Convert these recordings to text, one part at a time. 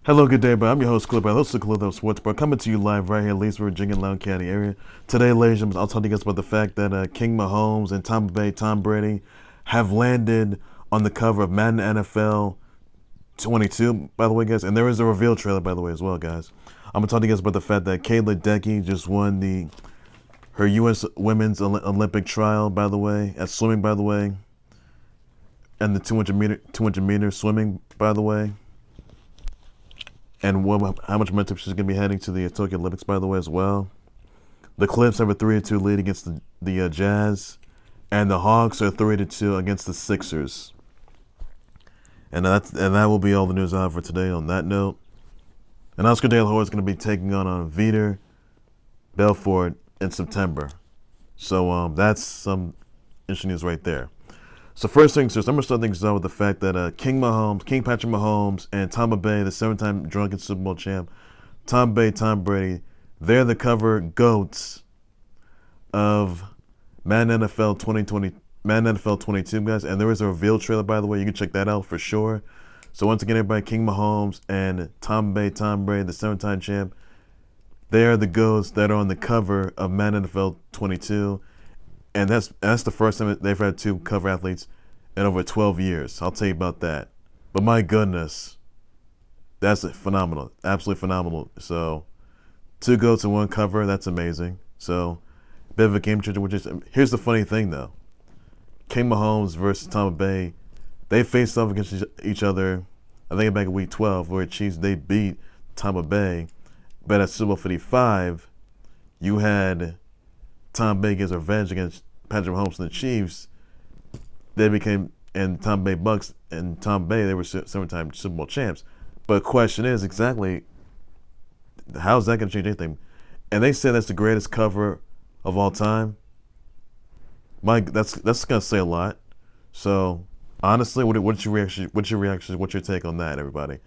Hello, good day, everybody. I'm your host, Clip, host of Clip Sports, Bar, coming to you live right here in Leesburg, Virginia, Loudoun County area. Today, ladies and gentlemen, I'll tell you guys about the fact that King Mahomes and Tompa Bay, Tom Brady, have landed on the cover of Madden NFL 22, by the way, guys. And there is a reveal trailer, by the way, as well, guys. I'm going to talk to you guys about the fact that Ledecky just won her U.S. Women's Olympic trial, by the way, at swimming, by the way, and the 200-meter swimming, by the way. And how much momentum she's going to be heading to the Tokyo Olympics, by the way, as well. The Clips have a 3-2 lead against the Jazz. And the Hawks are 3-2 against the Sixers. And that will be all the news I have for today on that note. And Oscar De La Hoya is going to be taking on Vitor Belfort in September. So that's some interesting news right there. So first things first, I'm going to start things out with the fact that King Patrick Mahomes, and Tompa Bay, the 7-time drunken Super Bowl champ, Tompa Bay, Tom Brady, they're the cover GOATs of Madden NFL 22, guys. And there is a reveal trailer, by the way. You can check that out for sure. So once again, everybody, King Mahomes and Tompa Bay, Tom Brady, the 7-time champ, they are the GOATs that are on the cover of Madden NFL 22. And that's the first time they've had two cover athletes in over 12 years. I'll tell you about that. But my goodness, that's phenomenal. Absolutely phenomenal. So, two GOATs in one cover, that's amazing. So, bit of a game changer. Here's the funny thing, though. King Mahomes versus Tompa Bay, they faced off against each other, I think back in week 12, where they beat Tompa Bay. But at Super Bowl 55, you had Tom Bay gets revenge against Patrick Mahomes and the Chiefs. They became, and Tom Bay Bucks and Tom Bay, they were 7-time Super Bowl champs. But the question is exactly, how's that going to change anything? And they say that's the greatest cover of all time. That's going to say a lot. So honestly, what's your reaction? What's your take on that, everybody?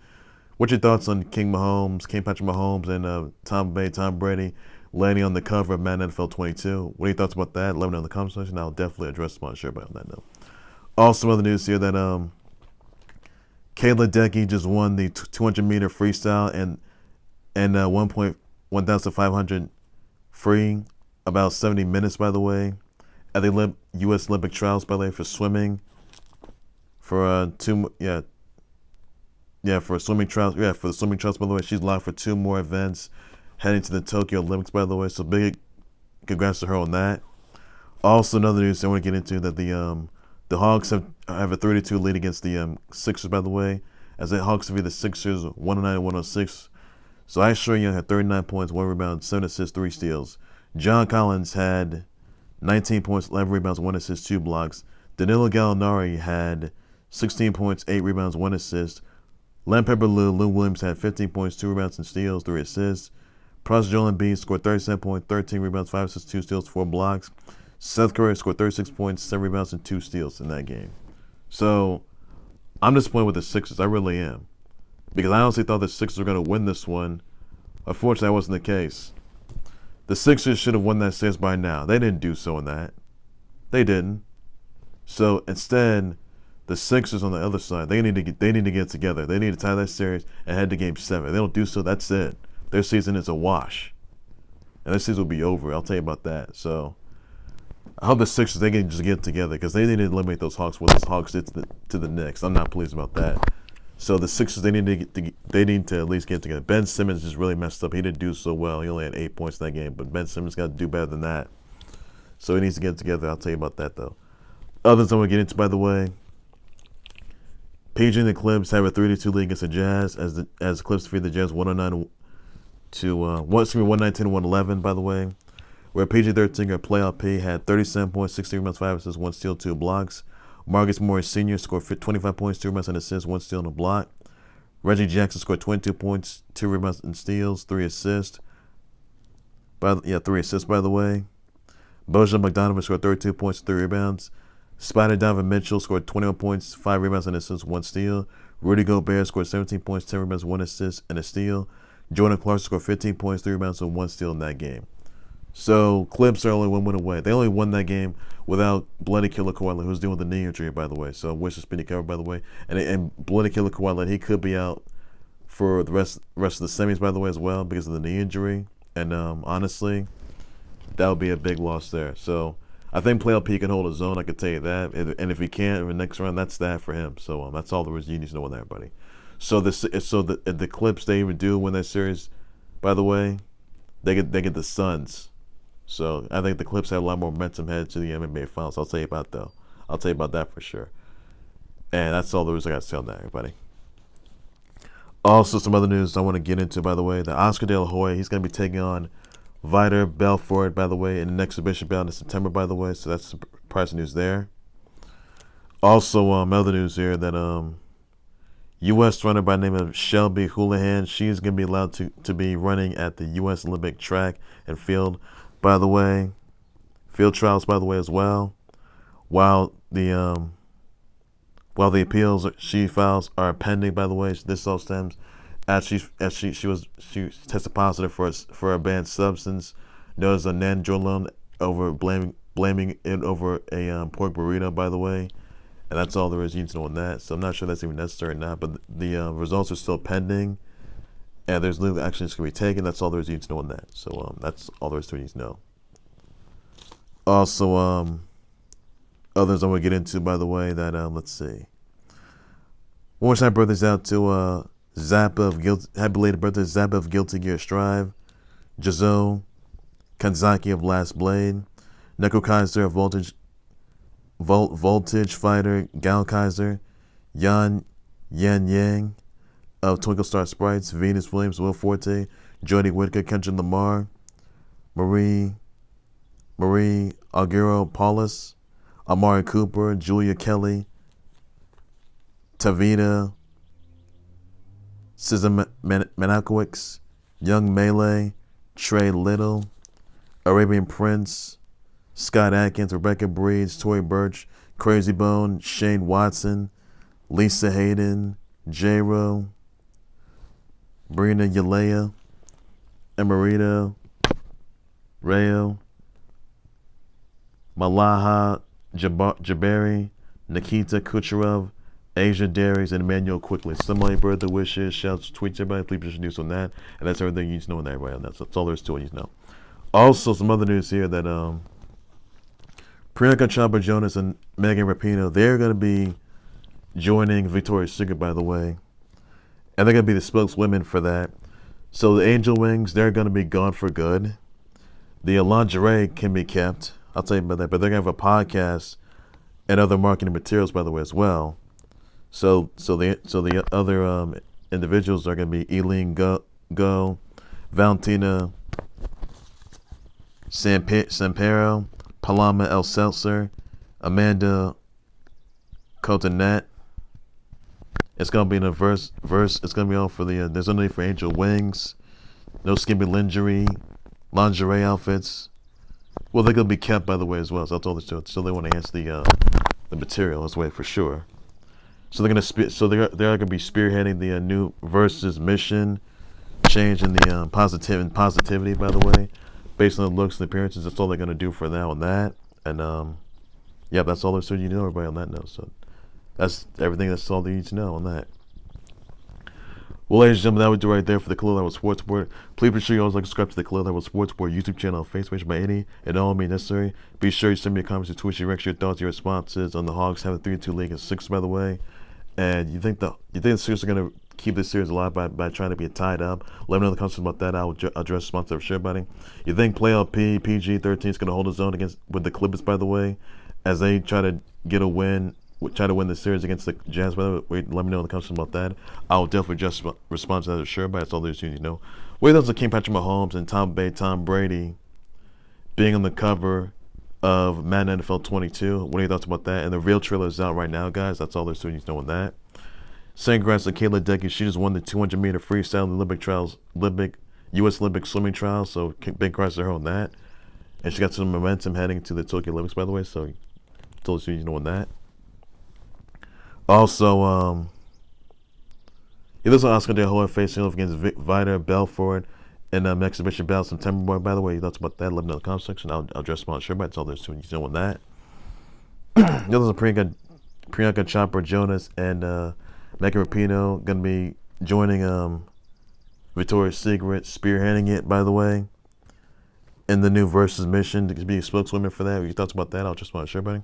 What's your thoughts on King Patrick Mahomes, and Tompa Bay, Tom Brady landing on the cover of Madden NFL 22. What are your thoughts about that? Let me know in the comment section. I'll definitely address my share on that note. Also, other news here that Ledecky just won the 200-meter freestyle and 1,500 free, about 70 minutes, by the way, at the U.S. Olympic trials, by the way, for swimming. For for the swimming trials, by the way, she's locked for 2 more events heading to the Tokyo Olympics, by the way. So big congrats to her on that. Also, another news I want to get into that the Hawks have a 3-2 lead against the Sixers, by the way, as the Hawks defeat the Sixers 109-106. So Trae Young had 39 points, 1 rebound, 7 assists, 3 steals. John Collins had 19 points, 11 rebounds, 1 assist, 2 blocks. Danilo Gallinari had 16 points, 8 rebounds, 1 assist. Lou Williams had 15 points, 2 rebounds and steals, 3 assists. Joel Embiid scored 37 points, 13 rebounds, 5 assists, 2 steals, 4 blocks. Seth Curry scored 36 points, 7 rebounds, and 2 steals in that game. So, I'm disappointed with the Sixers. I really am. Because I honestly thought the Sixers were going to win this one. Unfortunately, that wasn't the case. The Sixers should have won that series by now. They didn't do so in that. They didn't. So, instead, the Sixers on the other side, they need to get together. They need to tie that series and head to Game 7. If they don't do so, that's it. Their season is a wash. And their season will be over. I'll tell you about that. So, I hope the Sixers, they can just get together because they need to eliminate those Hawks, what those Hawks did to the Knicks. I'm not pleased about that. So, the Sixers, they need to at least get together. Ben Simmons just really messed up. He didn't do so well. He only had 8 points in that game. But Ben Simmons got to do better than that. So, he needs to get together. I'll tell you about that, though. Others I'm going to get into, by the way. PG and the Clips have a 3-2 lead against the Jazz as the Clips defeat the Jazz 119-111, by the way. Where PG-13, or playoff P, had 37 points, 16 rebounds, 5 assists, 1 steal, 2 blocks. Marcus Morris Sr. scored 25 points, 2 rebounds and assists, 1 steal and a block. Reggie Jackson scored 22 points, 2 rebounds and steals, 3 assists. 3 assists, by the way. Bojan Bogdanovic scored 32 points, 3 rebounds. Spider Donovan Mitchell scored 21 points, 5 rebounds and assists, 1 steal. Rudy Gobert scored 17 points, 10 rebounds, 1 assist, and a steal. Jordan Clarkson scored 15 points, 3 rebounds, and 1 steal in that game. So, Clips are only 1 win away. They only won that game without Bloody Killer Kawhi, who's dealing with the knee injury, by the way. So, wish a speedy recovery, by the way. And Bloody Killer Kawhi, he could be out for the rest of the semis, by the way, as well, because of the knee injury. And honestly, that would be a big loss there. So I think Playoff P can hold his own. I can tell you that. And if he can't in the next round, that's that for him. So that's all there is you need to know on that, everybody. So the Clips, they even do win that series, by the way, they get the Suns. So I think the Clips have a lot more momentum headed to the NBA Finals. I'll tell you about that for sure. And that's all there is I got to say on that, everybody. Also, some other news I want to get into, by the way. The Oscar De La Hoya, he's going to be taking on Vitor Belfort, by the way, in an exhibition bout in September, by the way. So that's the price of news there. Also, other news here that U.S. runner by the name of Shelby Houlihan, she's going to be allowed to be running at the U.S. Olympic track and field, by the way. Field trials, by the way, as well. While the appeals she files are pending, by the way, this all stems as she tested positive for a banned substance known as a nandrolone over blaming it over a pork burrito, by the way, and that's all there is you need to know on that. So I'm not sure that's even necessary or not, but the results are still pending, and there's legal action that's going to be taken. That's all there is you need to know on that. So that's all there is to it you need to know. Also, others I want to get into, by the way, that let's see. One more time, birthdays out to Zappa of Guilty. Happy belated birthday, Zappa of Guilty Gear Strive, Jizo Kanzaki of Last Blade, Neko Kaiser of Voltage Fighter, Gal Kaiser, Yan Yang of Twinkle Star Sprites, Venus Williams, Will Forte, Jody Whittaker, Kendrick Lamar, Marie Aguero Paulus, Amari Cooper, Julia Kelly, Tavita, SZA Manakowicz, Young Melee, Trey Little, Arabian Prince, Scott Atkins, Rebecca Breeds, Tory Burch, Crazy Bone, Shane Watson, Lisa Hayden, J-Ro, Brina Yalea, Emerita, Rayo, Malaha Jabari, Nikita Kucherov, Asia Darius, and Emmanuel Quickly. Somebody birthday wishes, shouts, tweets, everybody. Please put your news on that. And that's everything you need to know on that, everybody. On that. So that's all there is to it you need to know. Also, some other news here that Priyanka Chopra Jonas and Megan Rapinoe, they're going to be joining Victoria's Secret, by the way. And they're going to be the spokeswomen for that. So the Angel Wings, they're going to be gone for good. The lingerie can be kept. I'll tell you about that. But they're going to have a podcast and other marketing materials, by the way, as well. So the other individuals are going to be Eileen Go, Valentina Sampero, Paloma El Seltzer, Amanda Cotonet. It's going to be in a verse. It's going to be all for the. There's no need for Angel Wings. No skimpy lingerie outfits. Well, they're going to be kept, by the way, as well. So that's all there's to it. So they want to enhance the material. That's way for sure. So they're going to be spearheading the new Versus mission, changing the positivity, by the way, based on the looks and appearances. That's all they're going to do for now on that. And yeah, that's all there's to you know, everybody, on that note. So that's everything. That's all that you need to know on that. Well, ladies and gentlemen, that would do right there for the Khalil Level Sports Board. Please be sure you always like to subscribe to the Khalil Level Sports Board YouTube channel on Facebook by any and all means necessary. Be sure you send me your comments, your tweets, your reactions, your thoughts, your responses on the Hogs having 3-2 league and 6, by the way. And you think the series are going to keep this series alive by trying to be tied up? Let me know in the comments about that. I will address sponsor for sure, buddy. You think playoff PG-13 is going to hold his own with the Clippers, by the way, as they try to get a win, try to win the series against the Jazz, by the way? Let me know in the comments about that. I will definitely just respond to that for sure, but that's all there's you know. Wait, that's the King Patrick Mahomes and Tompa Bay Tom Brady being on the cover of Madden NFL 22. What are your thoughts about that? And the real trailer is out right now, guys. That's all there's to you know on that. Saying congrats to Kayla Ledecky. She just won the 200-meter freestyle in the Olympic trials, U.S. Olympic swimming trials. So big congrats to her on that. And she got some momentum heading to the Tokyo Olympics, by the way. So told you know on that. Also, it looks like Oscar De La Hoya facing off against Vitor Belfort in exhibition battle September. By the way, you thoughts about that? Let me know in the comment section. I'll address them on sure, but that's all there's to you know on that. The others are Priyanka Chopra Jonas and Megan Rapinoe going to be joining Victoria's Secret, spearheading it, by the way, in the new Versus mission to be a spokeswoman for that. Your thoughts about that? I'll just want to share, buddy.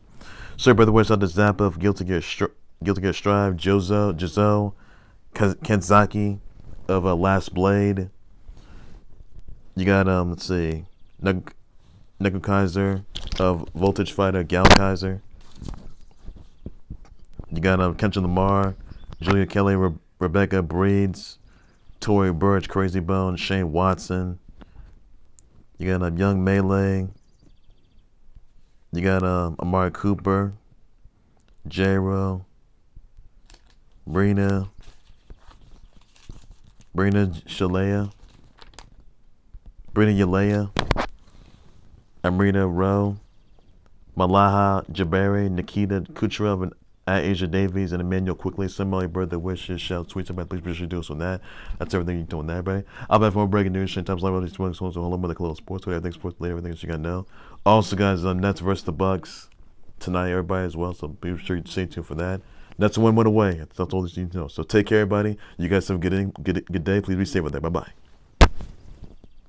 So, brother, where's out the Zappa of Guilty Gear Strive, Jizo, Kenzaki of Last Blade. You got let's see, Neko Kaiser of Voltage Fighter, Gal Kaiser. You got Kenshin Lamar, Julia Kelly, Rebecca Breeds, Tory Burch, Crazy Bone, Shane Watson. You got Young Melee. You got Amari Cooper, J-Ro, Brina Shalea, Brina Yalea, Amrita Rowe, Malaha Jabari, Nikita Kucherov, and Asia Davies, and Emmanuel Quickly. Somebody birthday wishes, shout, tweets about, please be sure to do us on that. That's everything you're doing there, everybody. I'll be back for more breaking news, shit, times live, all these 20 so hold on with the close sports, everything sports later, everything that you gotta know. Also, guys, Nets versus the Bucks tonight, everybody, as well, so be sure you stay tuned for that. That's a 1-1 away. That's all you need to know. So take care, everybody. You guys have a good day. Please be safe with that. Bye-bye.